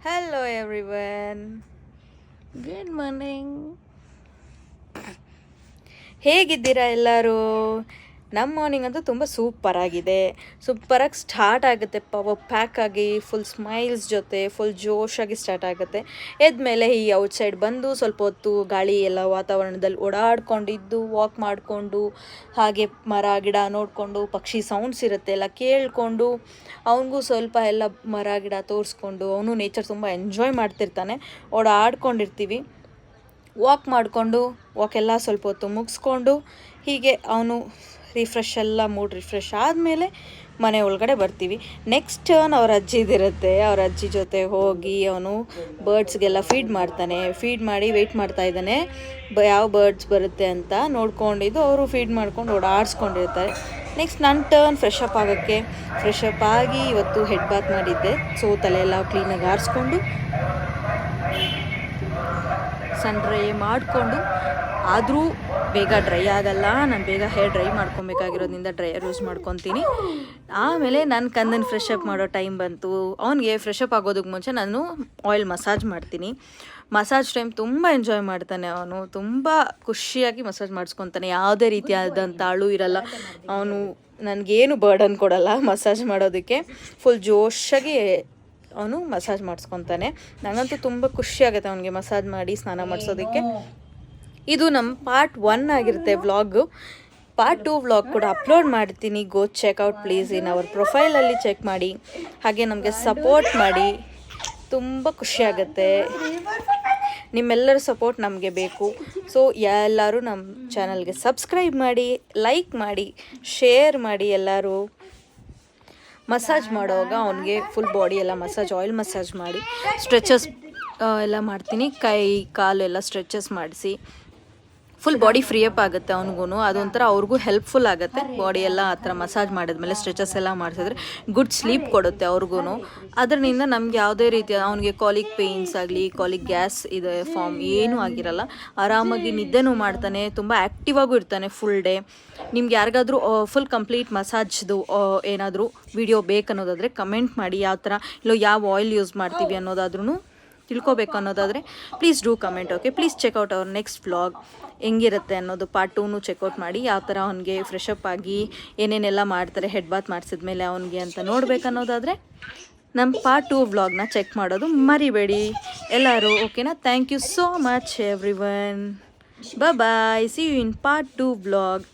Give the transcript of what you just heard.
Hello everyone. Good morning. ಹೇಗಿದ್ದೀರಾ ಎಲ್ಲರೂ? ನಮ್ಮ ಮಾರ್ನಿಂಗ್ ಅಂತೂ ತುಂಬ ಸೂಪರಾಗಿದೆ. ಸೂಪರಾಗಿ ಸ್ಟಾರ್ಟ್ ಆಗುತ್ತೆ, ಪವರ್ ಪ್ಯಾಕ್ ಆಗಿ ಫುಲ್ ಸ್ಮೈಲ್ಸ್ ಜೊತೆ ಫುಲ್ ಜೋಶಾಗಿ ಸ್ಟಾರ್ಟ್ ಆಗುತ್ತೆ. ಎದ್ಮೇಲೆ ಈ ಔಟ್ಸೈಡ್ ಬಂದು ಸ್ವಲ್ಪ ಹೊತ್ತು ಗಾಳಿ ಎಲ್ಲ ವಾತಾವರಣದಲ್ಲಿ ಓಡಾಡ್ಕೊಂಡಿದ್ದು, ವಾಕ್ ಮಾಡಿಕೊಂಡು, ಹಾಗೆ ಮರ ಗಿಡ ನೋಡಿಕೊಂಡು, ಪಕ್ಷಿ ಸೌಂಡ್ಸ್ ಇರುತ್ತೆ ಎಲ್ಲ ಕೇಳಿಕೊಂಡು, ಅವನಿಗೂ ಸ್ವಲ್ಪ ಎಲ್ಲ ಮರ ಗಿಡ ತೋರಿಸ್ಕೊಂಡು, ಅವನು ನೇಚರ್ ತುಂಬ ಎಂಜಾಯ್ ಮಾಡ್ತಿರ್ತಾನೆ. ಓಡಾಡ್ಕೊಂಡಿರ್ತೀವಿ. ವಾಕ್ ಮಾಡಿಕೊಂಡು ವಾಕೆಲ್ಲ ಸ್ವಲ್ಪ ಹೊತ್ತು ಮುಗಿಸ್ಕೊಂಡು ಹೀಗೆ ಅವನು ಮೂಡ್ ರಿಫ್ರೆಶ್ ಆದಮೇಲೆ ಮನೆ ಒಳಗಡೆ ಬರ್ತೀವಿ. ನೆಕ್ಸ್ಟ್ ಟರ್ನ್ ಅವ್ರ ಅಜ್ಜಿದಿರುತ್ತೆ. ಅವ್ರ ಅಜ್ಜಿ ಜೊತೆ ಹೋಗಿ ಅವನು ಬರ್ಡ್ಸ್ಗೆಲ್ಲ ಫೀಡ್ ಮಾಡ್ತಾನೆ. ಫೀಡ್ ಮಾಡಿ ವೆಯ್ಟ್ ಮಾಡ್ತಾ ಇದ್ದಾನೆ ಯಾವ ಬರ್ಡ್ಸ್ ಬರುತ್ತೆ ಅಂತ ನೋಡ್ಕೊಂಡಿದ್ದು. ಅವರು ಫೀಡ್ ಮಾಡ್ಕೊಂಡು ಓಡಾಡಿಸ್ಕೊಂಡಿರ್ತಾರೆ. ನೆಕ್ಸ್ಟ್ ನನ್ನ ಟರ್ನ್ ಫ್ರೆಶ್ ಅಪ್ ಆಗಿ ಇವತ್ತು ಹೆಡ್ ಬಾತ್ ಮಾಡಿದ್ದೆ. ಸೊ ತಲೆಯೆಲ್ಲ ಕ್ಲೀನಾಗಿ ಆರಿಸ್ಕೊಂಡು ಸನ್ ಡ್ರೈ ಮಾಡಿಕೊಂಡು, ಆದರೂ ಬೇಗ ಡ್ರೈ ಆಗಲ್ಲ. ನಾನು ಬೇಗ ಹೇರ್ ಡ್ರೈ ಮಾಡ್ಕೊಬೇಕಾಗಿರೋದ್ರಿಂದ ಡ್ರೈಯರ್ ಯೂಸ್ ಮಾಡ್ಕೊತೀನಿ. ಆಮೇಲೆ ನನ್ನ ಕಂದನ್ ಫ್ರೆಶ್ ಅಪ್ ಮಾಡೋ ಟೈಮ್ ಬಂತು. ಅವನಿಗೆ ಫ್ರೆಶ್ ಅಪ್ ಆಗೋದಕ್ಕೆ ಮುಂಚೆ ನಾನು ಆಯಿಲ್ ಮಸಾಜ್ ಮಾಡ್ತೀನಿ. ಮಸಾಜ್ ಟೈಮ್ ತುಂಬ ಎಂಜಾಯ್ ಮಾಡ್ತಾನೆ ಅವನು. ತುಂಬ ಖುಷಿಯಾಗಿ ಮಸಾಜ್ ಮಾಡಿಸ್ಕೊತಾನೆ. ಯಾವುದೇ ರೀತಿಯಾದಂಥ ಅಳು ಇರಲ್ಲ. ಅವನು ನನಗೇನು ಬರ್ಡನ್ ಕೊಡಲ್ಲ ಮಸಾಜ್ ಮಾಡೋದಕ್ಕೆ. ಫುಲ್ ಜೋಶಾಗಿ ಅವನು ಮಸಾಜ್ ಮಾಡಿಸ್ಕೊತಾನೆ. ನನಗಂತೂ ತುಂಬ ಖುಷಿ ಆಗುತ್ತೆ ಅವನಿಗೆ ಮಸಾಜ್ ಮಾಡಿ ಸ್ನಾನ ಮಾಡಿಸೋದಕ್ಕೆ. ಇದು ನಮ್ಮ ಪಾರ್ಟ್ 1 ಆಗಿರುತ್ತೆ ವ್ಲಾಗು. ಪಾರ್ಟ್ 2 ವ್ಲಾಗ್ ಕೂಡ ಅಪ್ಲೋಡ್ ಮಾಡ್ತೀನಿ. Go check out please in our ಪ್ರೊಫೈಲಲ್ಲಿ ಚೆಕ್ ಮಾಡಿ. ಹಾಗೆ ನಮಗೆ ಸಪೋರ್ಟ್ ಮಾಡಿ. ತುಂಬ ಖುಷಿಯಾಗತ್ತೆ. ನಿಮ್ಮೆಲ್ಲರ ಸಪೋರ್ಟ್ ನಮಗೆ ಬೇಕು. ಸೊ ಎಲ್ಲರೂ ನಮ್ಮ ಚಾನಲ್ಗೆ ಸಬ್ಸ್ಕ್ರೈಬ್ ಮಾಡಿ, ಲೈಕ್ ಮಾಡಿ, ಶೇರ್ ಮಾಡಿ. ಎಲ್ಲರೂ ಮಸಾಜ್ ಮಾಡುವಾಗ ಅವನಿಗೆ ಫುಲ್ ಬಾಡಿ ಎಲ್ಲ ಆಯಿಲ್ ಮಸಾಜ್ ಮಾಡಿ ಸ್ಟ್ರೆಚಸ್ ಎಲ್ಲ ಮಾಡ್ತೀನಿ. ಕೈ ಕಾಲು ಎಲ್ಲ ಸ್ಟ್ರೆಚಸ್ ಮಾಡಿಸಿ ಫುಲ್ ಬಾಡಿ ಫ್ರೀ ಅಪ್ ಆಗುತ್ತೆ ಅವನಿಗೂ. ಅದೊಂಥರ ಅವ್ರಿಗೂ ಹೆಲ್ಪ್ಫುಲ್ ಆಗುತ್ತೆ. ಬಾಡಿ ಎಲ್ಲ ಆ ಥರ ಮಸಾಜ್ ಮಾಡಿದ್ಮೇಲೆ ಸ್ಟ್ರೆಚಸ್ ಎಲ್ಲ ಮಾಡಿಸಿದ್ರೆ ಗುಡ್ ಸ್ಲೀಪ್ ಕೊಡುತ್ತೆ ಅವ್ರಿಗೂ. ಅದರಿಂದ ನಮ್ಗೆ ಯಾವುದೇ ರೀತಿಯ ಅವನಿಗೆ ಕಾಲಿಕ್ ಪೇಯ್ನ್ಸ್ ಆಗಲಿ, ಕಾಲಿಕ್ ಗ್ಯಾಸ್ ಇದೆ ಫಾರ್ಮ್ ಏನೂ ಆಗಿರಲ್ಲ. ಆರಾಮಾಗಿ ನಿದ್ದೆನೂ ಮಾಡ್ತಾನೆ. ತುಂಬ ಆ್ಯಕ್ಟಿವ್ ಆಗೂ ಇರ್ತಾನೆ ಫುಲ್ ಡೇ. ನಿಮ್ಗೆ ಯಾರಿಗಾದ್ರೂ ಫುಲ್ ಕಂಪ್ಲೀಟ್ ಮಸಾಜ್ದು ಏನಾದರೂ ವಿಡಿಯೋ ಬೇಕನ್ನೋದಾದರೆ ಕಮೆಂಟ್ ಮಾಡಿ. ಯಾವ ಥರ ಯಾವ ಆಯಿಲ್ ಯೂಸ್ ಮಾಡ್ತೀವಿ ಅನ್ನೋದಾದ್ರೂ ತಿಳ್ಕೊಬೇಕು ಅನ್ನೋದಾದರೆ please do comment. Okay, please check out our next vlog ಹೆಂಗಿರುತ್ತೆ ಅನ್ನೋದು. ಪಾರ್ಟ್ 2 ಚೆಕ್ಔಟ್ ಮಾಡಿ. ಯಾವ ಥರ ಅವನಿಗೆ ಫ್ರೆಶ್ ಅಪ್ ಆಗಿ ಏನೇನೆಲ್ಲ ಮಾಡ್ತಾರೆ ಹೆಡ್ ಬಾತ್ ಮಾಡಿಸಿದ್ಮೇಲೆ ಅವನಿಗೆ ಅಂತ ನೋಡಬೇಕನ್ನೋದಾದರೆ ನಮ್ಮ ಪಾರ್ಟ್ 2 ವ್ಲಾಗ್ನ ಚೆಕ್ ಮಾಡೋದು ಮರಿಬೇಡಿ ಎಲ್ಲರೂ. ಓಕೆನಾ? Thank you so much everyone. Bye. See you in part 2 vlog.